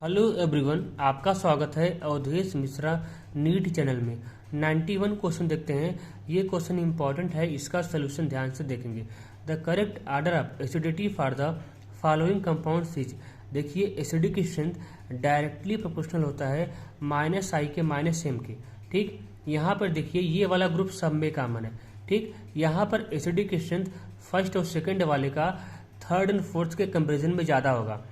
Hello everyone, आपका स्वागत है अवधेश मिश्रा नीट चैनल में। 91 क्वेश्चन देखते हैं। ये क्वेश्चन इंपॉर्टेंट है, इसका सोल्यूशन ध्यान से देखेंगे। The correct order of acidity for the following compounds is. देखिए, एसिडिक की स्ट्रेंथ डायरेक्टली प्रोपोर्शनल होता है -i के -m के। ठीक, यहाँ पर देखिए ये वाला ग्रुप सब में कॉमन है। ठीक, यहाँ पर एसिडिक की स्ट्रेंथ फर्स्ट और सेकेंड वाले का थर्ड एंड फोर्थ के कंपेरिजन में ज़्यादा होगा।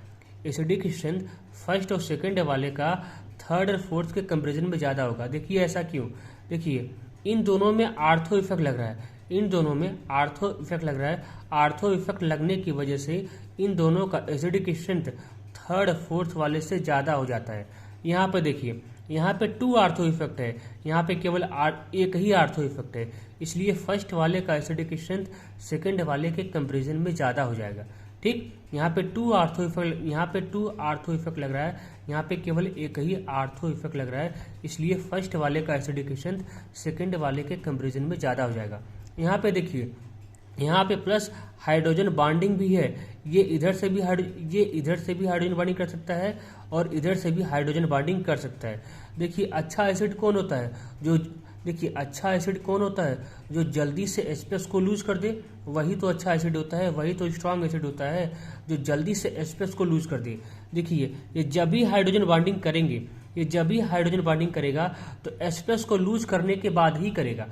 एसिडिक स्ट्रेंथ फर्स्ट और सेकंड वाले का थर्ड और फोर्थ के कंपेरिजन में ज़्यादा होगा। देखिए ऐसा क्यों? देखिए इन दोनों में आर्थो इफेक्ट लग रहा है, इन दोनों में आर्थो इफेक्ट लग रहा है। आर्थो इफेक्ट लगने की वजह से इन दोनों का एसिडिक स्ट्रेंथ थर्ड फोर्थ वाले से ज़्यादा हो जाता है। यहाँ पर देखिए, यहाँ पे 2 आर्थो इफेक्ट है, यहाँ पे केवल एक ही आर्थो इफेक्ट है, इसलिए फर्स्ट वाले का एसिडिक स्ट्रेंथ सेकंड वाले के कंपेरिजन में ज़्यादा हो जाएगा। ठीक, यहाँ पे 2 आर्थो इफेक्ट, यहाँ पे 2 आर्थो इफेक्ट लग रहा है, यहाँ पे केवल एक ही आर्थो इफेक्ट लग रहा है, इसलिए फर्स्ट वाले का एसिडिक स्ट्रेंथ सेकंड वाले के कंपेरिजन में ज़्यादा हो जाएगा। यहाँ पे देखिए, यहाँ पे प्लस हाइड्रोजन बॉन्डिंग भी है। ये इधर से भी हाइड्रोजन बॉन्डिंग कर सकता है और इधर से भी हाइड्रोजन बॉन्डिंग कर सकता है। देखिए अच्छा एसिड कौन होता है जो अच्छा एसिड कौन होता है जो जल्दी से H+ को लूज कर दे? वही तो अच्छा एसिड होता है, वही तो स्ट्रांग एसिड होता है जो जल्दी से H+ को लूज कर दे। देखिए ये जब भी हाइड्रोजन बॉन्डिंग करेंगे, ये जब भी हाइड्रोजन बॉन्डिंग करेगा तो H+ को लूज करने के बाद ही करेगा।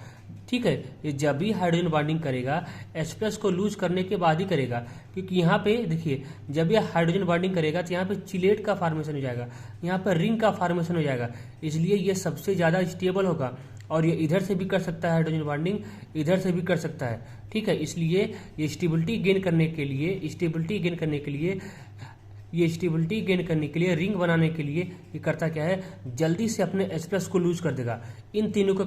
ठीक है, ये जब भी हाइड्रोजन बॉन्डिंग करेगा H+ को लूज करने के बाद ही करेगा, क्योंकि यहाँ पे देखिए जब ये हाइड्रोजन बॉन्डिंग करेगा तो यहाँ पे चिलेट का फॉर्मेशन हो जाएगा, यहाँ पर रिंग का फॉर्मेशन हो जाएगा, इसलिए ये सबसे ज़्यादा स्टेबल होगा। और ये इधर से भी कर सकता है हाइड्रोजन बॉन्डिंग, इधर से भी कर सकता है। ठीक है, इसलिए ये स्टेबिलिटी गेन करने के लिए रिंग बनाने के लिए ये करता क्या है, जल्दी से अपने H+ को लूज कर देगा। इन तीनों का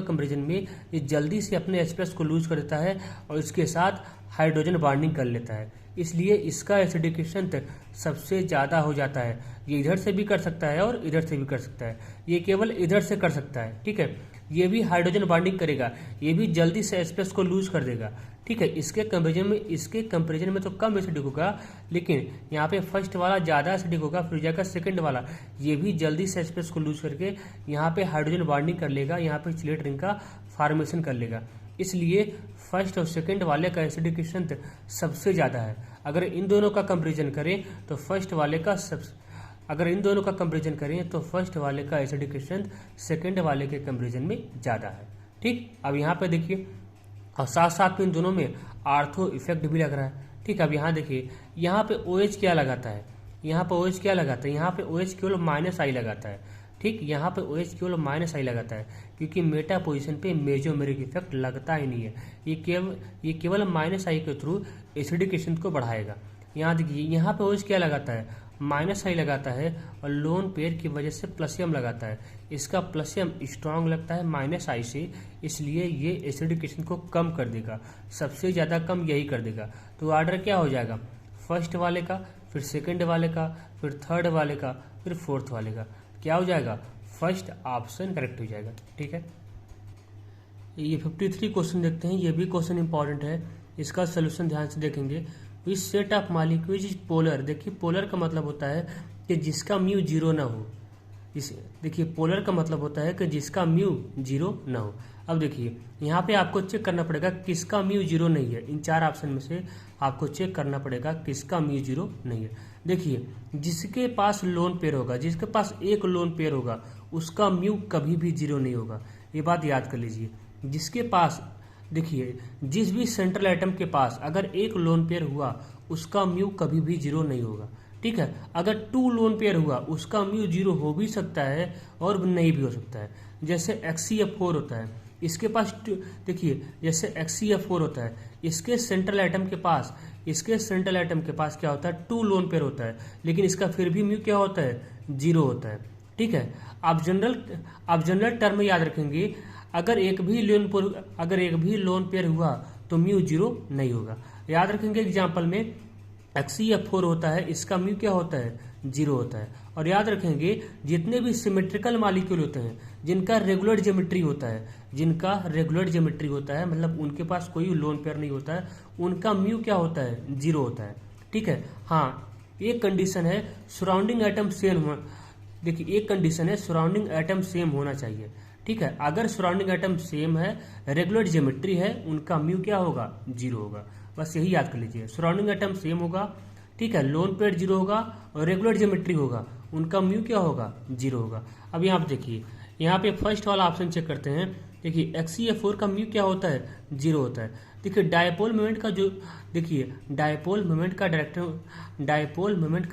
कंपेरिजन में ये जल्दी से अपने H+ को लूज कर देता है और इसके साथ हाइड्रोजन बॉन्डिंग कर लेता है, इसलिए इसका एसिडिक स्ट्रेंथ सबसे ज़्यादा हो जाता है। ये इधर से भी कर सकता है और इधर से भी कर सकता है, ये केवल इधर से कर सकता है। ठीक है, ये भी हाइड्रोजन बॉन्डिंग करेगा, ये भी जल्दी से H+ को लूज कर देगा। ठीक है, इसके कंपेरिजन में तो कम एसिडिक होगा, लेकिन यहाँ पे फर्स्ट वाला ज़्यादा एसिडिक होगा, फिर जाकर सेकंड वाला ये भी जल्दी से H+ को लूज करके यहाँ पे हाइड्रोजन बॉन्डिंग कर लेगा, यहाँ पे चिलेट रिंग का फॉर्मेशन कर लेगा, इसलिए फर्स्ट और सेकंड वाले का एसिडिक स्ट्रेंथ सबसे ज़्यादा है। अगर इन दोनों का कंपेरिजन करें तो फर्स्ट वाले का एसिडिक स्ट्रेंथ सेकंड वाले के कंपेरिजन में ज़्यादा है। ठीक, अब यहाँ पे देखिए, और साथ साथ में इन दोनों में आर्थो इफेक्ट भी लग रहा है। ठीक, अब यहाँ देखिए, यहाँ पे OH क्या लगाता है, यहाँ पे OH केवल -i लगाता है। ठीक, यहाँ पे OH केवल -i लगाता है, क्योंकि मेटा पोजीशन पे मेजोमेरिक इफेक्ट लगता ही नहीं है। ये केवल -i के थ्रू एसिडिक स्ट्रेंथ को बढ़ाएगा। यहाँ देखिए, यहाँ पे OH क्या लगाता है, -i लगाता है और लोन पेयर की वजह से प्लसियम लगाता है। इसका प्लसियम स्ट्रांग लगता है -i से, इसलिए ये एसिडिक स्ट्रेंथ को कम कर देगा, सबसे ज़्यादा कम यही कर देगा। तो ऑर्डर क्या हो जाएगा, फर्स्ट वाले का, फिर सेकंड वाले का, फिर थर्ड वाले का, फिर फोर्थ वाले का, क्या हो जाएगा, फर्स्ट ऑप्शन करेक्ट हो जाएगा। ठीक है, ये 53 क्वेश्चन देखते हैं, ये भी क्वेश्चन इंपॉर्टेंट है, इसका सोल्यूशन ध्यान से देखेंगे। Which set of molecules is polar. देखिए पोलर का मतलब होता है कि जिसका म्यू 0 ना हो। देखिए पोलर का मतलब होता है कि जिसका म्यू 0 ना हो। अब देखिए यहाँ पे आपको चेक करना पड़ेगा किसका म्यू 0 नहीं है, इन 4 ऑप्शन में से आपको चेक करना पड़ेगा किसका म्यू 0 नहीं है। देखिए जिसके पास लोन पेयर होगा, जिसके पास एक लोन पेयर होगा, उसका म्यू कभी भी 0 नहीं होगा, ये बात याद कर लीजिए। जिसके पास, देखिए जिस भी सेंट्रल एटम के पास अगर एक लोन पेयर हुआ, उसका म्यू कभी भी 0 नहीं होगा। ठीक है, अगर 2 लोन पेयर हुआ, उसका म्यू 0 हो भी सकता है और नहीं भी हो सकता है। जैसे HCF4 होता है, इसके पास देखिए जैसे HCF4 होता है, इसके सेंट्रल एटम के पास क्या होता है, 2 लोन पेयर होता है, लेकिन इसका फिर भी म्यू क्या होता है, 0 होता है। ठीक है, आप जनरल टर्म में याद रखेंगे, अगर एक भी लोन पेयर हुआ तो म्यू 0 नहीं होगा। याद रखेंगे एग्जाम्पल में HCF4 होता है, इसका म्यू क्या होता है, 0 होता है। और याद रखेंगे जितने भी सिमेट्रिकल मॉलिक्यूल होते हैं, जिनका रेगुलर ज्योमेट्री होता है, मतलब उनके पास कोई लोन पेयर नहीं होता है, उनका म्यू क्या होता है, 0 होता है। ठीक है, हाँ एक कंडीशन है सराउंडिंग एटम सेम होना, देखिए एक कंडीशन है सराउंडिंग एटम सेम होना चाहिए, ठीक है। अगर सराउंडिंग एटम सेम है, रेगुलर ज्योमेट्री है, उनका म्यू क्या होगा, 0 होगा। बस यही याद कर लीजिए, सराउंडिंग एटम सेम होगा, ठीक है, लोन पेयर 0 होगा और रेगुलर ज्योमेट्री होगा, उनका म्यू क्या होगा, 0 होगा। अब यहाँ पे देखिए, यहाँ पे फर्स्ट वाला ऑप्शन चेक करते हैं। देखिए HCl4 का म्यू क्या होता है, 0 होता है। देखिए डायपोल मोमेंट का जो, देखिए डायपोल मोमेंट का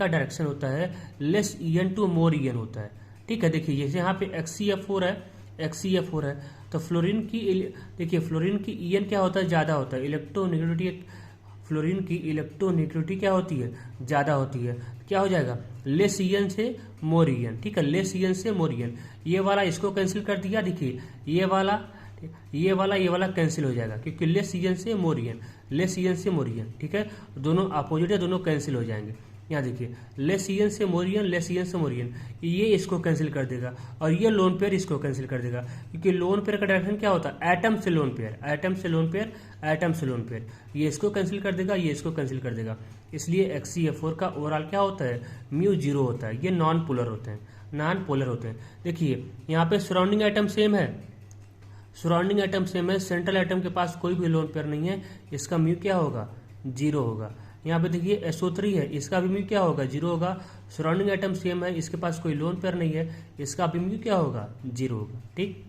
डायरेक्शन होता है less En to more En होता है, ठीक है। देखिए जैसे यहाँ पे HCl4 है तो फ्लोरीन की, देखिए फ्लोरीन की En क्या होता है, ज़्यादा होता है, इलेक्ट्रोनेगेटिविटी, फ्लोरीन की इलेक्ट्रोनेगेटिविटी क्या होती है, ज़्यादा होती है। क्या हो जाएगा, लेस En से मोर En, ठीक है, लेस En से मोर En। ये वाला इसको कैंसिल कर दिया, देखिए ये वाला कैंसिल हो जाएगा क्योंकि लेस En से मोर En, लेस En से मोर En, ठीक है, दोनों अपोजिट है, दोनों कैंसिल हो जाएंगे। यहाँ देखिए लेस En से मोर En, लेस En से मोर En, ये इसको कैंसिल कर देगा और ये लोन पेयर इसको कैंसिल कर देगा क्योंकि लोन पेयर का डायरेक्शन क्या होता है, एटम से लोन पेयर, एटम से लोन पेयर, एटम से लोन पेयर। ये इसको कैंसिल कर देगा, ये इसको कैंसिल कर देगा। इसलिए HCl4 का ओवरऑल क्या होता है, म्यू 0 होता है। ये नॉन पोलर होते हैं, नॉन पोलर होते हैं। देखिए यहाँ पे सराउंडिंग एटम सेम है, सराउंडिंग एटम सेम है, सेंट्रल एटम के पास कोई भी लोन पेयर नहीं है, इसका म्यू क्या होगा, 0 होगा। यहाँ पे देखिए SO3 है, इसका भी म्यू क्या होगा, 0 होगा। सराउंडिंग एटम सेम है, इसके पास कोई लोन पेयर नहीं है, इसका भी म्यू क्या होगा, 0 होगा, ठीक।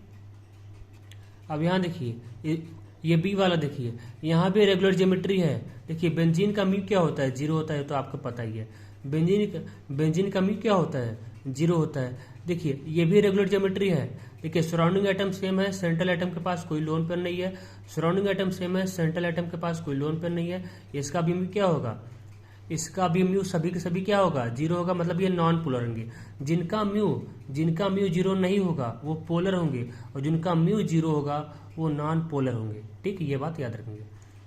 अब यहाँ देखिए ये बी वाला, देखिए यहाँ भी रेगुलर ज्योमेट्री है। देखिए बेंजीन का म्यू क्या होता है, 0 होता है, तो आपको पता ही है। बेंजीन का म्यू क्या होता है, 0 होता है। देखिए ये भी रेगुलर ज्योमेट्री है। देखिए सराउंडिंग एटम सेम है, सेंट्रल एटम के पास कोई लोन पेयर नहीं है, सराउंडिंग एटम सेम है, सेंट्रल एटम के पास कोई लोन पेयर नहीं है, इसका भी म्यू क्या होगा, इसका भी म्यू सभी के सभी क्या होगा, 0 होगा। मतलब ये नॉन पोलर होंगे। जिनका म्यू 0 नहीं होगा वो पोलर होंगे और जिनका म्यू 0 होगा वो नॉन पोलर होंगे, ठीक, ये बात याद रखेंगे।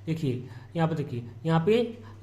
देखिए यहाँ पे देखिए,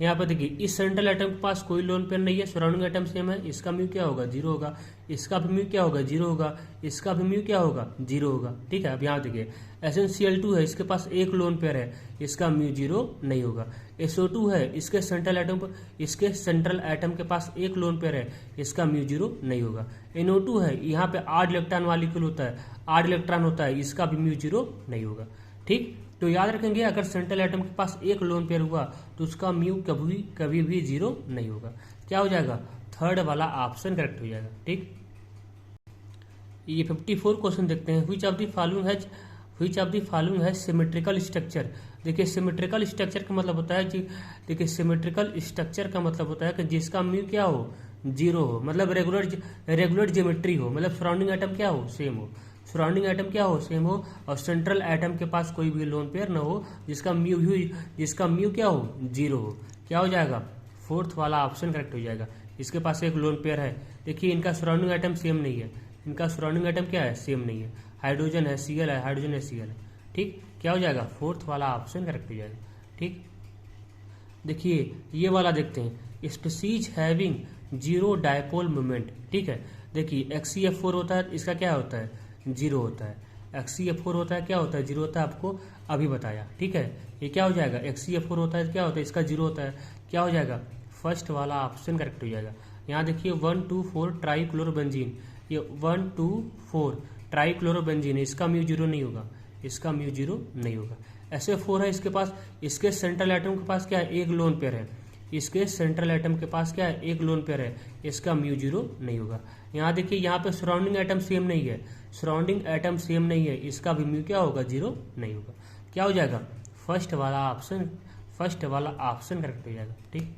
यहाँ पे देखिए इस सेंट्रल एटम के पास कोई लोन पेयर नहीं है, सराउंडिंग एटम सेम है, इसका म्यू क्या होगा, 0 होगा, इसका भी म्यू क्या होगा, 0 होगा, इसका भी म्यू क्या होगा, 0 होगा, ठीक है। अब यहाँ देखिए SnCl2 है, इसके पास एक लोन पेयर है, इसका म्यू 0 नहीं होगा। SO2 है, इसके सेंट्रल एटम के पास एक लोन पेयर है, इसका म्यू 0 नहीं होगा। NO2 है, यहाँ पे 8 इलेक्ट्रॉन मॉलिक्यूल होता है, 8 इलेक्ट्रॉन होता है, इसका भी म्यू 0 नहीं होगा, ठीक। तो याद रखेंगे अगर सेंट्रल एटम के पास एक लोन पेयर हुआ तो उसका म्यू कभी भी 0 नहीं होगा। क्या हो जाएगा, थर्ड वाला ऑप्शन करेक्ट हो जाएगा, ठीक। ये 54 क्वेश्चन देखते हैं। व्हिच ऑफ द फॉलोइंग है सिमेट्रिकल स्ट्रक्चर। देखिए सिमेट्रिकल स्ट्रक्चर का मतलब होता है कि, देखिए सिमेट्रिकल स्ट्रक्चर का मतलब होता है कि जिसका म्यू क्या हो, 0 हो, मतलब रेगुलर ज्योमेट्री हो, मतलब सराउंडिंग एटम क्या हो, सेम हो, सराउंडिंग एटम क्या हो, सेम हो, और सेंट्रल एटम के पास कोई भी लोन पेयर न हो, जिसका म्यू क्या हो, 0 हो। क्या हो जाएगा, फोर्थ वाला ऑप्शन करेक्ट हो जाएगा। इसके पास एक लोन पेयर है। देखिए इनका सराउंडिंग एटम सेम नहीं है, इनका सराउंडिंग एटम क्या है, सेम नहीं है, हाइड्रोजन है, Cl है, हाइड्रोजन है, Cl है, ठीक। क्या हो जाएगा, फोर्थ वाला ऑप्शन करेक्ट हो जाएगा, ठीक। देखिए ये वाला देखते हैं, स्पीसीज हैविंग 0 डायपोल मोमेंट, ठीक है। देखिए HCl4 होता है, इसका क्या होता है, 0 होता है। HCl4 होता है, क्या होता है, 0 होता है, आपको अभी बताया, ठीक है। ये क्या हो जाएगा, HCl4 होता है, क्या होता है, इसका 0 होता है। क्या हो जाएगा, फर्स्ट वाला ऑप्शन करेक्ट हो जाएगा। यहाँ देखिए 1 2 4 ट्राईक्लोरोबेंजीन, ये 1 2 4 ट्राईक्लोरोबेंजीन, इसका म्यू 0 नहीं होगा, इसका म्यू 0 नहीं होगा। SA4 है, इसके पास, इसके सेंट्रल एटम के पास क्या है, एक लोन पेयर है, इसके सेंट्रल एटम के पास क्या है, एक लोन पेयर है, इसका म्यू 0 नहीं होगा। यहाँ देखिए यहाँ पे सराउंडिंग एटम सेम नहीं है, सराउंडिंग एटम सेम नहीं है, इसका भी म्यू क्या होगा, 0 नहीं होगा। क्या हो जाएगा, फर्स्ट वाला ऑप्शन करेक्ट हो जाएगा, ठीक।